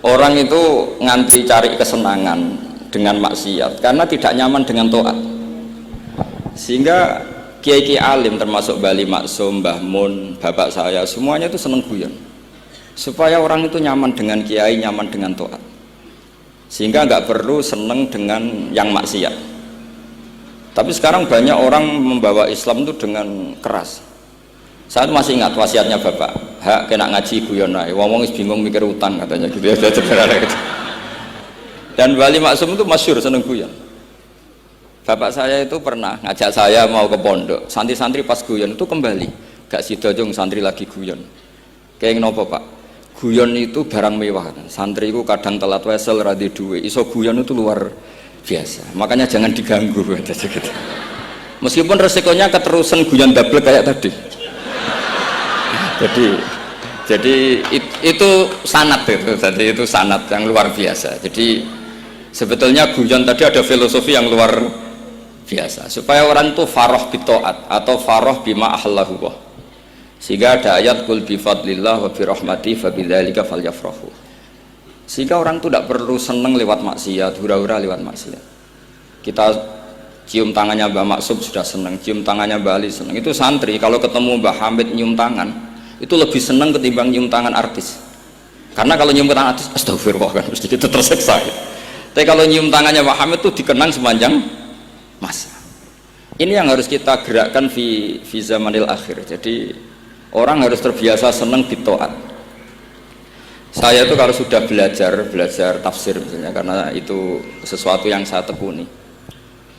Orang itu ngantri cari kesenangan dengan maksiat karena tidak nyaman dengan taat. Sehingga kiai-kiai alim termasuk Bali Maksum, Mbah Mun, bapak saya semuanya itu seneng guyon. Supaya orang itu nyaman dengan kiai, nyaman dengan taat. Sehingga nggak perlu seneng dengan yang maksiat. Tapi sekarang banyak orang membawa Islam itu dengan keras. Saya masih ingat wasiatnya bapak, hak kena ngaji guyon ae, wong bingung mikir utang katanya gitu ya. Dan Bali Maksum itu masyhur seneng guyon. Bapak saya itu pernah ngajak saya mau ke pondok, santri-santri pas guyon itu kembali, gak sida jong santri lagi guyon. Kayak nopo pak? Guyon itu barang mewah, santri itu kadang telat wesel radhi duwe, iso guyon itu luar biasa. Makanya jangan diganggu gitu. Meskipun resikonya keterusan guyon double kayak tadi. Jadi itu sanad itu, jadi itu sanad yang luar biasa. Jadi sebetulnya guyon tadi ada filosofi yang luar biasa supaya orang itu faroh bitoat atau faroh bima ahlahu, sehingga ada ayat kul bifadlillah wa birahmati fabidzalika falyafrahu, sehingga orang itu tidak perlu seneng lewat maksiat, hura-hura lewat maksiat. Kita cium tangannya Mbah Maksum sudah seneng, cium tangannya Mbah Ali seneng. Itu santri kalau ketemu Mbah Hamid nyium tangan itu lebih seneng ketimbang nyium tangan artis, karena kalau nyium tangan artis astagfirullah kan mesti kita tersiksa ya. Tapi kalau nyium tangannya Pak Hamid itu dikenang sepanjang masa. Ini yang harus kita gerakkan fi zamanil akhir. Jadi orang harus terbiasa seneng bitoat. Saya itu kalau sudah belajar tafsir misalnya, karena itu sesuatu yang saya tekuni,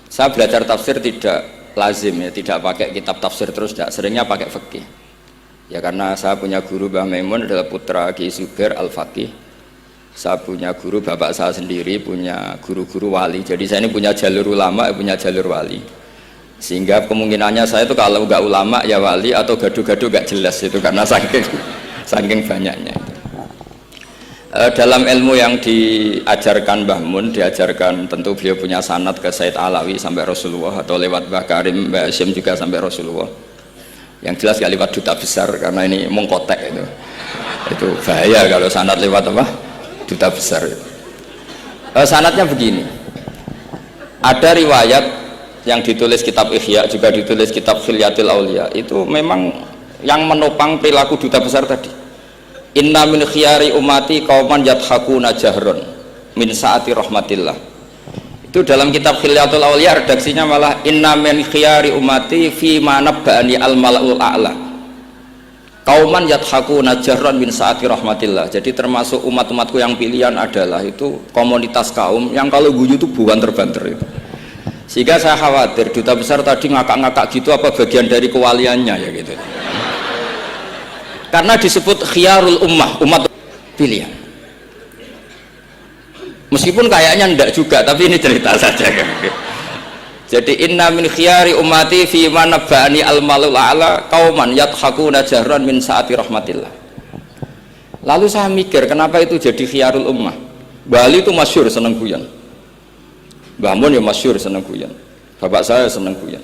saya belajar tafsir tidak lazim ya, tidak pakai kitab tafsir terus, tidak, seringnya pakai fikih. Ya karena saya punya guru Mbah Maimun adalah putra Ki Zubair Al-Faqih. Saya punya guru bapak saya sendiri, punya guru-guru wali. Jadi saya ini punya jalur ulama, punya jalur wali. Sehingga kemungkinannya saya itu kalau nggak ulama ya wali, atau gaduh-gaduh nggak jelas itu karena saking banyaknya. Dalam ilmu yang diajarkan Mbah Mun, diajarkan tentu beliau punya sanad ke Said Alawi sampai Rasulullah, atau lewat Mbah Karim, Mbah Hashim juga sampai Rasulullah. Yang jelas gak lewat duta besar karena ini mengkotek itu bahaya kalau sanad lewat apa duta besar. Sanadnya begini, ada riwayat yang ditulis kitab Ihya, juga ditulis kitab Khilyatil Aulia, itu memang yang menopang perilaku duta besar tadi. Inna min khiyari umati qauman yadhakuna jahron min saati rahmatillah. Itu dalam kitab Khilyatul Aulia redaksinya malah inna min khiyari umati fi ma nabba'ani al-mala'ul a'la qauman yadhakuna jahran min saati rahmatillah. Jadi termasuk umat-umatku yang pilihan adalah itu komunitas kaum yang kalau guyu itu banter-banter itu. Sehingga saya khawatir duta besar tadi ngakak-ngakak gitu apa bagian dari kewaliannya ya gitu. Karena disebut khiyarul ummah, umat pilihan. Meskipun kayaknya enggak juga, tapi ini cerita saja kan. Jadi inna min khiyari ummati fi man nabba'ani al-malul a'la qauman yadhakuna jahran min saati rahmatillah. Lalu saya mikir kenapa itu jadi khiyarul ummah. Bali itu masyhur seneng guyon. Mbah Mun ya masyhur seneng guyon. Bapak saya seneng guyon.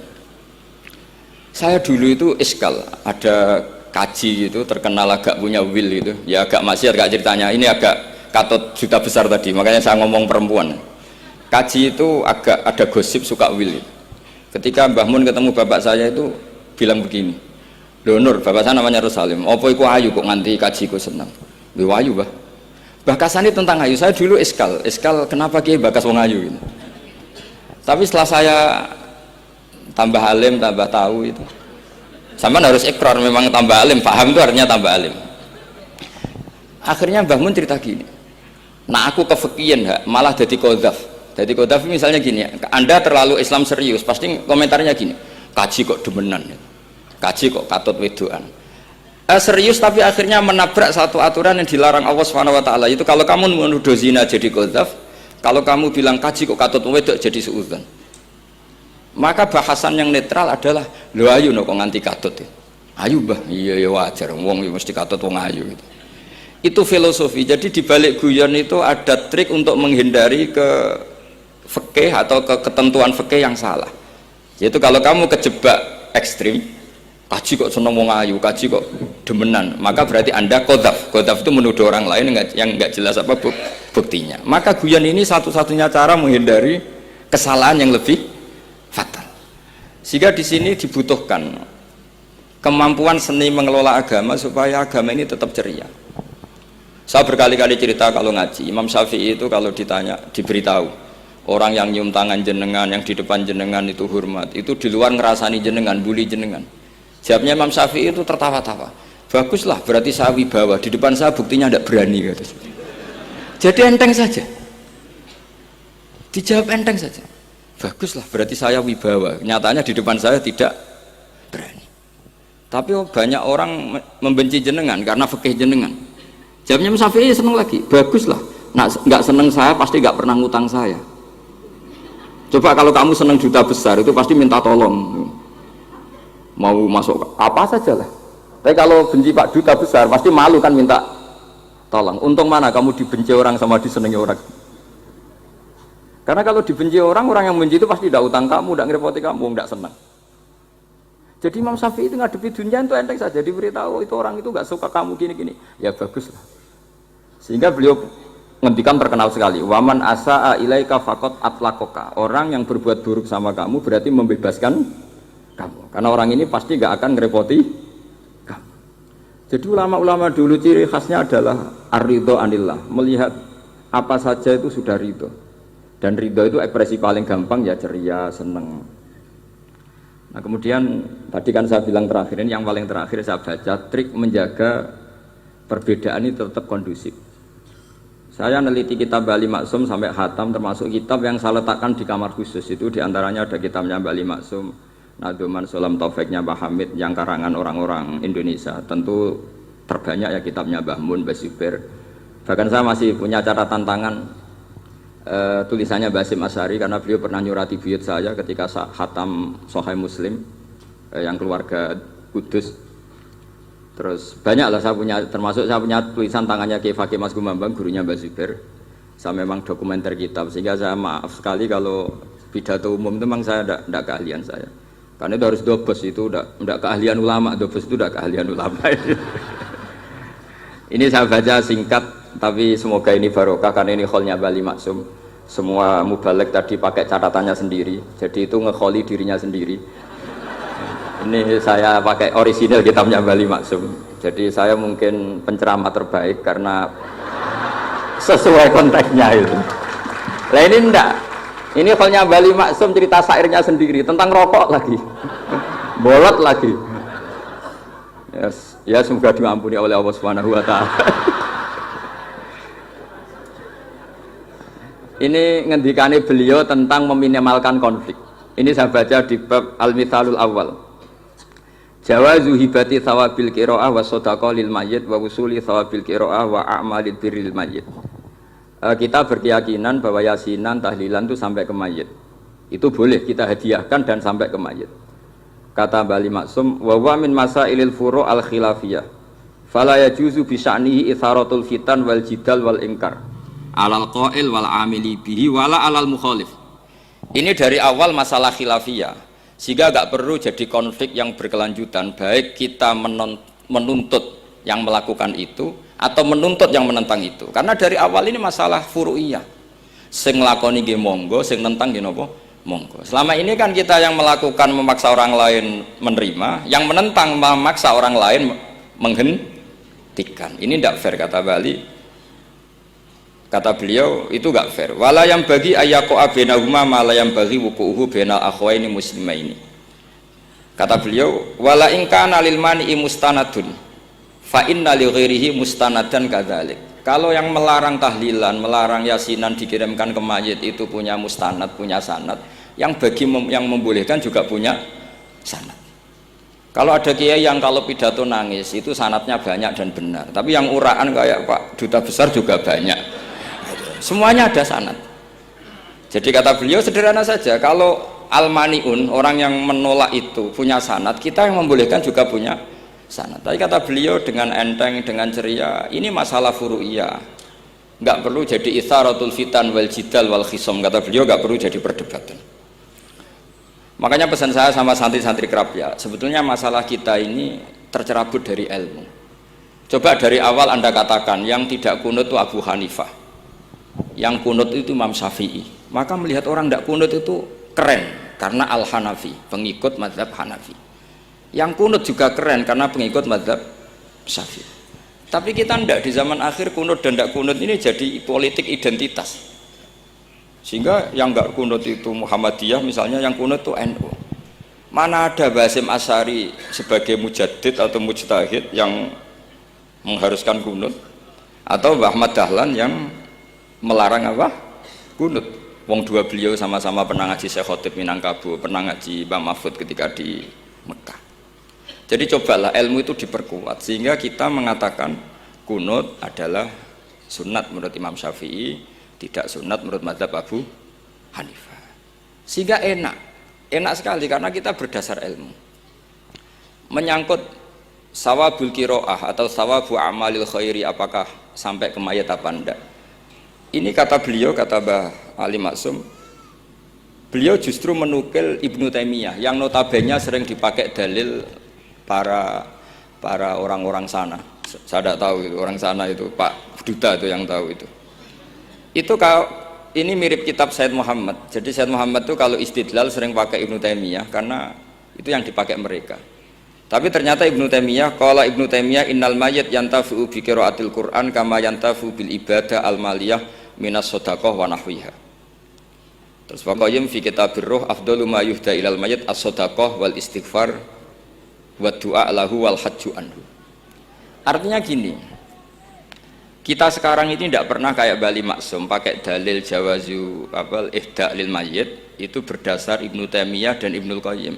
Saya dulu itu iskal, ada kaji gitu terkenal agak punya will itu. Ya agak maksiat gak ceritanya. Ini agak katut juta besar tadi, makanya saya ngomong perempuan. Kaji itu agak ada gosip suka will. Ketika Mbah Mun ketemu bapak saya itu bilang begini, "Lho Nur, bapak saya namanya Rosalim, apa iku ayu kok nganti kaji ku seneng?" "Lho ayu, Mbah." Bahasane tentang ayu, saya dulu iskal kenapa Ki bakas wong ayu gitu. Tapi setelah saya tambah alim, tambah tahu itu. Sampean harus ikrar memang tambah alim, paham itu artinya tambah alim. Akhirnya Mbah Mun cerita gini, nah aku kefikian malah jadi qadzaf. Jadi qadzaf misalnya gini, Anda terlalu Islam serius, pasti komentarnya gini, kaji kok demenan, kaji kok katut wedoan. Serius tapi akhirnya menabrak satu aturan yang dilarang Allah SWT. Itu kalau kamu menuduh zina jadi qadzaf, kalau kamu bilang kaji kok katut wedok jadi suudzon. Maka bahasan yang netral adalah, lo ayu no kok nganti katut ya. Ayu Mbah, iya ya wajar, wong mesti katut wong ayu gitu. Itu filosofi. Jadi di balik guyon itu ada trik untuk menghindari ke fikih atau ke ketentuan fikih yang salah. Yaitu kalau kamu kejebak ekstrim, kaji kok seneng wong ayu, kaji kok demenan, maka berarti Anda qadzaf. Qadzaf itu menuduh orang lain yang enggak jelas apa buktinya. Maka guyon ini satu-satunya cara menghindari kesalahan yang lebih fatal. Sehingga di sini dibutuhkan kemampuan seni mengelola agama supaya agama ini tetap ceria. Saya berkali-kali cerita kalau ngaji, Imam Syafi'i itu kalau ditanya, diberitahu orang yang nyium tangan jenengan, yang di depan jenengan itu hormat, itu di luar ngerasani jenengan, bully jenengan. Jawabnya Imam Syafi'i itu tertawa-tawa. Baguslah, berarti saya wibawa. Di depan saya buktinya tidak berani. Gitu. Jadi enteng saja. Dijawab enteng saja. Baguslah, berarti saya wibawa. Nyatanya di depan saya tidak berani. Tapi banyak orang membenci jenengan karena fikih jenengan. Jawabnya Imam Syafi'i seneng lagi. Baguslah. Nah, nggak seneng saya pasti nggak pernah ngutang saya. Coba kalau kamu seneng juta besar itu pasti minta tolong. Mau masuk apa saja lah. Tapi kalau benci Pak Duta besar pasti malu kan minta tolong. Untung mana kamu dibenci orang sama disenangi orang. Karena kalau dibenci orang yang benci itu pasti tidak utang kamu, tidak ngerepoti kamu, tidak senang. Jadi Imam Syafi'i itu ngadepi dunia itu enteng saja, diberitahu itu orang itu nggak suka kamu gini-gini. Ya bagus lah. Sehingga beliau ngendikan terkenal sekali. Waman asa'a ilaika faqad atlaqaka. Orang yang berbuat buruk sama kamu berarti membebaskan kamu, karena orang ini pasti gak akan ngerepoti kamu. Jadi ulama-ulama dulu ciri khasnya adalah ar-ridho anillah, melihat apa saja itu sudah ridho, dan ridho itu ekspresi paling gampang ya ceria, seneng. Nah kemudian tadi kan saya bilang terakhir ini yang paling terakhir saya baca trik menjaga perbedaan ini tetap kondusif. Saya neliti kitab Bali Maksum sampai khatam, termasuk kitab yang saya letakkan di kamar khusus itu diantaranya ada kitabnya Bali Maksum, Naduman Sulam Taufiknya Mbah Hamid yang karangan orang-orang Indonesia. Tentu terbanyak ya kitabnya Mbah Mun, Mbah Zubair. Bahkan saya masih punya catatan tangan tulisannya Basim Asyari karena beliau pernah nyurati buyut saya ketika khatam Sahih Muslim yang keluarga Kudus. Terus banyak lah saya punya, termasuk saya punya tulisan tangannya Kiai Fakih Mas Gumambang, gurunya Mbah Zubair. Saya memang dokumenter kitab, sehingga saya maaf sekali kalau pidato umum itu memang saya tidak keahlian saya. Karena itu harus dobes, itu tidak keahlian ulama, dobes itu tidak keahlian ulama. Ini saya baca singkat, tapi semoga ini barokah karena ini kholnya Bali Maksum. Semua mubalek tadi pakai catatannya sendiri, jadi itu ngekholi dirinya sendiri. Ini saya pakai orisinal kitabnya Bali Maksum. Jadi saya mungkin penceramah terbaik karena sesuai konteksnya itu. Nah ini enggak. Ini kholnya Bali Maksum, cerita syairnya sendiri tentang rokok lagi, bolot lagi. Yes. Ya semoga diampuni oleh Allah Subhanahu Wa Taala. Ini ngendikane beliau tentang meminimalkan konflik. Ini saya baca di bab Al-Mithalul Awal. Jawazu hibati thawabil qiraah wa shadaqah lil mayyit wa wusuli thawabil qiraah wa a'malid birril mayyit. Kita berkeyakinan bahwa yasinan, tahlilan itu sampai ke mayit. Itu boleh kita hadiahkan dan sampai ke mayit. Kata Bali Maksum, wa wa min masailil furu' al khilafiyah. Fala yajuzu bi sya'nihi itharatul fitan wal jidal wal ingkar. Alal qail wal amili bihi wala alal mukhalif. Ini dari awal masalah khilafiyah. Sehingga enggak perlu jadi konflik yang berkelanjutan, baik kita menuntut yang melakukan itu atau menuntut yang menentang itu, karena dari awal ini masalah furu'iyah. Sing nglakoni nggih monggo, sing nentang nggih napa monggo. Selama ini kan kita yang melakukan memaksa orang lain menerima, yang menentang memaksa orang lain menghentikan. Ini tidak fair kata Bali. Kata beliau itu enggak fair. Wala yang bagi ayaqa bainahuma ma la yang bagi wuquhu bainal akhwaini muslimaini. Kata beliau wala in kana lil mani'i mustanadun fa inna li ghairihi mustanadan kadzalik. Kalau yang melarang tahlilan, melarang yasinan dikirimkan ke mayit itu punya mustanad, punya sanad. Yang bagi yang membolehkan juga punya sanad. Kalau ada kiai yang kalau pidato nangis itu sanadnya banyak dan benar, tapi yang uraan kayak Pak Duta Besar juga banyak. Semuanya ada sanad. Jadi kata beliau sederhana saja, kalau al-mani'un, orang yang menolak itu punya sanad, kita yang membolehkan juga punya sanad. Tapi kata beliau dengan enteng, dengan ceria, ini masalah furu'iyah, nggak perlu jadi itsaratul fitan wal jidal wal khisam. Kata beliau nggak perlu jadi perdebatan. Makanya pesan saya sama santri-santri kerap ya, sebetulnya masalah kita ini tercerabut dari ilmu. Coba dari awal Anda katakan yang tidak kunut itu Abu Hanifah, yang kunut itu Imam Syafi'i, maka melihat orang tidak kunut itu keren karena Al-Hanafi, pengikut mazhab Hanafi. Yang kunut juga keren karena pengikut mazhab Syafi'i. Tapi kita tidak, di zaman akhir kunut dan tidak kunut ini jadi politik identitas. Sehingga yang nggak kunut itu Muhammadiyah misalnya, yang kunut itu NU. Mana ada Basim Asy'ari sebagai mujaddid atau mujtahid yang mengharuskan kunut, atau Mbah Ahmad Dahlan yang melarang apa? Kunut. Wong dua beliau sama-sama pernah ngaji Syekh Khotib Minangkabau, pernah ngaji Mbah Mahfud ketika di Mekah. Jadi cobalah ilmu itu diperkuat sehingga kita mengatakan kunut adalah sunat menurut Imam Syafi'i, tidak sunat menurut mazhab Abu Hanifah. Sehingga enak sekali karena kita berdasar ilmu. Menyangkut sawabul kiroah atau sawabu amalil khairi, apakah sampai ke mayat apa enggak, ini kata beliau, kata Mbah Ali Maksum, beliau justru menukil Ibnu Taimiyah yang notabene sering dipakai dalil para orang-orang sana. Saya tidak tahu itu orang sana, itu Pak Duta itu yang tahu itu. Itu kalau ini mirip kitab Said Muhammad. Jadi Said Muhammad itu kalau istidlal sering pakai Ibnu Taimiyah karena itu yang dipakai mereka. Tapi ternyata Ibnu Taimiyah, qala Ibnu Taimiyah innal mayyit yantafi'u bi qiraatil Qur'an kama yantafi'u bil ibadah al maliyah minas shadaqah wa nahwiha. Terus Qayyim fi kitabir ruh afdalu ma yuhda ilal mayyit as-shadaqah wal istighfar wa du'a lahu wal hajju anhu. Artinya gini, kita sekarang ini tidak pernah kayak Bali Maksum pakai dalil jawazu ihda lil mayyit itu berdasar Ibnu Taimiyah dan Ibnu Qayyim.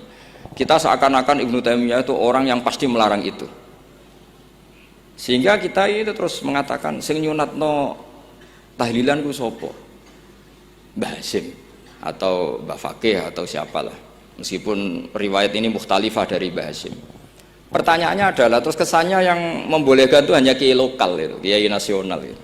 Kita seakan-akan Ibnu Taimiyah itu orang yang pasti melarang itu. Sehingga kita itu terus mengatakan sing nyunatno tahlilan ku sapa? Mbah Hasyim atau Mbah Fakih atau siapalah. Meskipun riwayat ini mukhtalifah dari Mbah Hasyim. Pertanyaannya adalah terus kesannya yang membolehkan itu hanya kiai lokal itu, kiai nasional itu.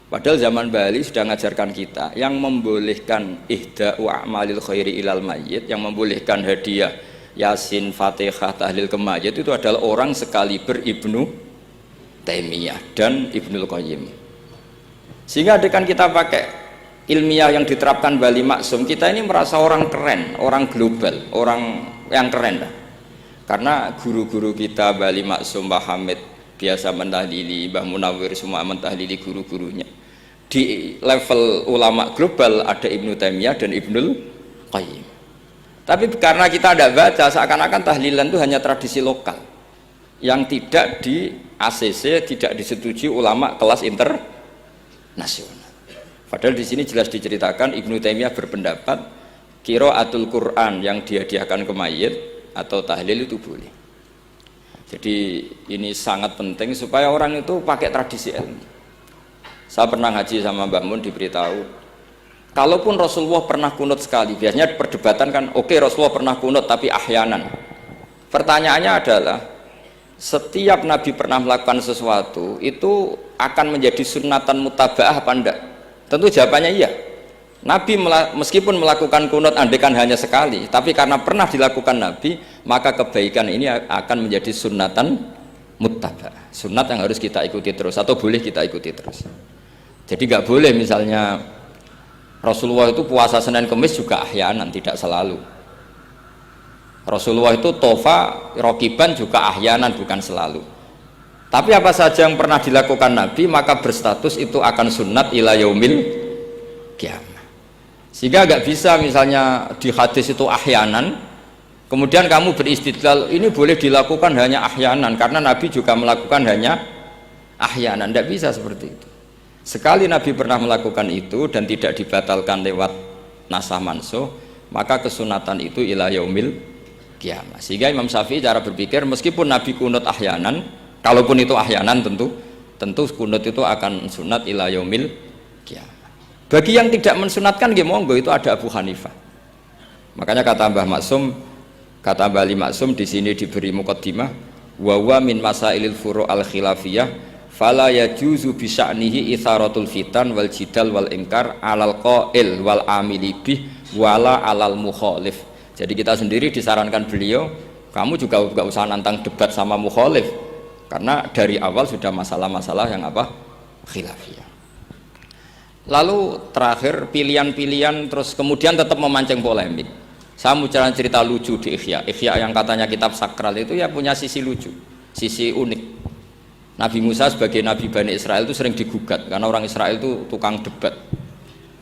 Padahal zaman Bali sudah mengajarkan kita yang membolehkan ihda'u a'malil khairi ilal mayyit, yang membolehkan hadiah Yasin, Fatihah, tahlil ke mayit itu adalah orang sekaliber Ibnu Taimiyah dan Ibnu Qayyim. Sehingga dengan kita pakai ilmiah yang diterapkan Bali Maksum, kita ini merasa orang keren, orang global, orang yang keren lah. Karena guru-guru kita Bali Maksum, Mbah Hamid biasa mentahlili, Mbah Munawir semua mentahlili guru-gurunya. Di level ulama global ada Ibnu Taimiyah dan Ibnu Qayyim. Tapi karena kita tidak baca, seakan-akan tahlilan itu hanya tradisi lokal yang tidak di ACC, tidak disetujui ulama kelas internasional. Padahal di sini jelas diceritakan Ibnu Taimiyah berpendapat qiraatul Quran yang dihadiahkan ke mayit atau tahlil itu boleh. Jadi ini sangat penting supaya orang itu pakai tradisi ilmu. Saya pernah ngaji sama Mbak Mun, diberitahu kalaupun Rasulullah pernah kunut sekali, biasanya perdebatan kan, oke, Rasulullah pernah kunut tapi ahyanan. Pertanyaannya adalah setiap Nabi pernah melakukan sesuatu itu akan menjadi sunnatan mutaba'ah apa enggak? Tentu jawabannya iya. Nabi meskipun melakukan kunut andekan hanya sekali, tapi karena pernah dilakukan Nabi, maka kebaikan ini akan menjadi sunnatan muttaba, sunnat yang harus kita ikuti terus atau boleh kita ikuti terus. Jadi nggak boleh misalnya Rasulullah itu puasa Senin Kemis juga ahyanan, tidak selalu. Rasulullah itu tofa rokiban juga ahyanan, bukan selalu. Tapi apa saja yang pernah dilakukan Nabi maka berstatus itu akan sunnat ila yaumil qiyamah. Sehingga nggak bisa misalnya di hadis itu ahyanan, kemudian kamu beristidlal ini boleh dilakukan hanya ahyanan karena Nabi juga melakukan hanya ahyanan. Tidak bisa seperti itu. Sekali Nabi pernah melakukan itu dan tidak dibatalkan lewat nasah mansuh, maka kesunatan itu ila yaumil qiyamah. Sehingga Imam Syafi'i cara berpikir meskipun Nabi kunut ahyanan, kalaupun itu ahyanan tentu kunut itu akan sunat ila yaumil qiyamah. Bagi yang tidak mensunatkan monggo, itu ada Abu Hanifah. Makanya kata Mbah Maksum, kata Mbah Ali Maksum di sini diberi muqaddimah, wa wa min masailil furu' al khilafiyah fala yajuzu bi sya'nihi itharatul fitan wal jidal wal ingkar alal qail wal amili bih wala alal mukhalif Jadi kita sendiri disarankan beliau, kamu juga nggak usah nantang debat sama mukhalif, karena dari awal sudah masalah-masalah yang apa? Khilafiyah. Lalu terakhir pilihan-pilihan, terus kemudian tetap memancing polemik. Saya mau cerita lucu di Ihya yang katanya kitab sakral itu ya punya sisi lucu, sisi unik. Nabi Musa sebagai Nabi Bani Israel itu sering digugat karena orang Israel itu tukang debat.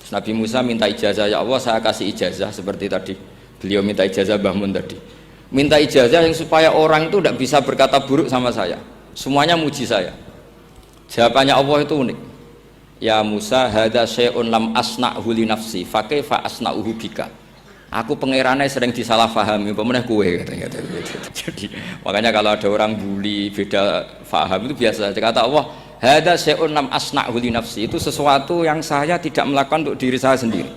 Terus Nabi Musa minta ijazah, ya Allah saya kasih ijazah seperti tadi beliau minta ijazah Mbah Mun tadi, minta ijazah yang supaya orang itu tidak bisa berkata buruk sama saya, semuanya muji saya. Jawabannya Allah itu unik, ya Musa hadza syai'un lam asna'hu li nafsi fa kaifa asna'uhu bika. Aku pangerannya sering disalahfahami, pemenah kue katanya. Jadi makanya kalau ada orang bully beda faham itu biasa. Kata Allah, hada syai'un lam asna'hu li nafsi, itu sesuatu yang saya tidak melakukan untuk diri saya sendiri.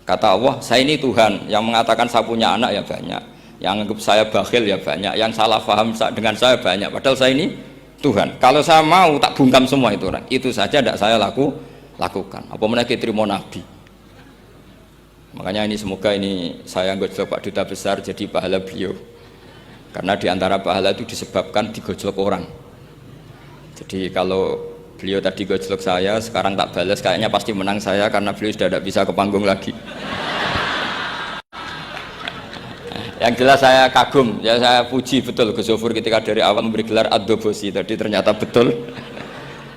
Kata Allah, saya ini Tuhan, yang mengatakan saya punya anak ya banyak, yang anggap saya bakhil ya banyak, yang salah faham dengan saya banyak. Padahal saya ini Tuhan. Kalau saya mau tak bungkam semua itu orang. Itu saja tidak saya lakukan. Apa menaiki terima Nabi. Makanya ini semoga ini saya gojlok Pak Duta Besar jadi pahala beliau, karena diantara pahala itu disebabkan digojlok orang. Jadi kalau beliau tadi gojlok saya, sekarang tak balas, kayaknya pasti menang saya karena beliau sudah tidak bisa ke panggung lagi. Yang jelas saya kagum, ya saya puji betul Gus Zofur ketika dari awal memberi gelar Ad-Dobosi tadi ternyata betul.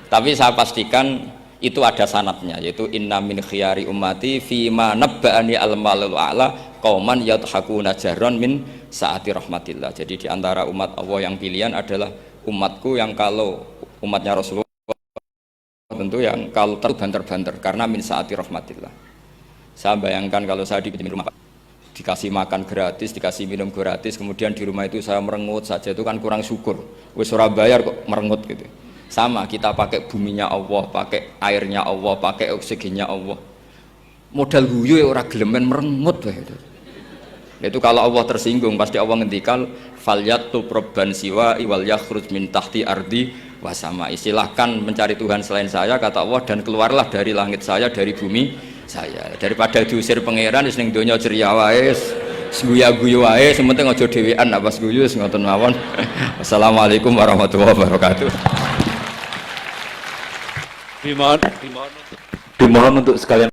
Tapi saya pastikan itu ada sanadnya, yaitu inna min khiyari ummati fima nabba'ani al-malul a'la qauman yadhakuna jarran min saati rahmatillah. Jadi diantara umat Allah yang pilihan adalah umatku yang kalau umatnya Rasulullah tentu yang kalau terbanter-banter karena min saati rahmatillah. Saya bayangkan kalau saya di rumah dikasih makan gratis, dikasih minum gratis, kemudian di rumah itu saya merengut saja, itu kan kurang syukur. Wis ora bayar kok merengut gitu. Sama kita pakai buminya Allah, pakai airnya Allah, pakai oksigennya Allah. Modal guyu ya orang gelemen merengut itu. Itu kalau Allah tersinggung pasti Allah ngendikan falyatu probban siwa iwal yakhruj min tahti ardi wasama. Silahkan mencari Tuhan selain saya kata Allah dan keluarlah dari langit saya, dari bumi saya. Daripada diusir pangeran wis ning donya ceria wae, guyu-guyu wae, sementing aja dhewean nek pas guyu wis ngoten mawon. Wassalamualaikum warahmatullahi wabarakatuh. Dimohon untuk sekalian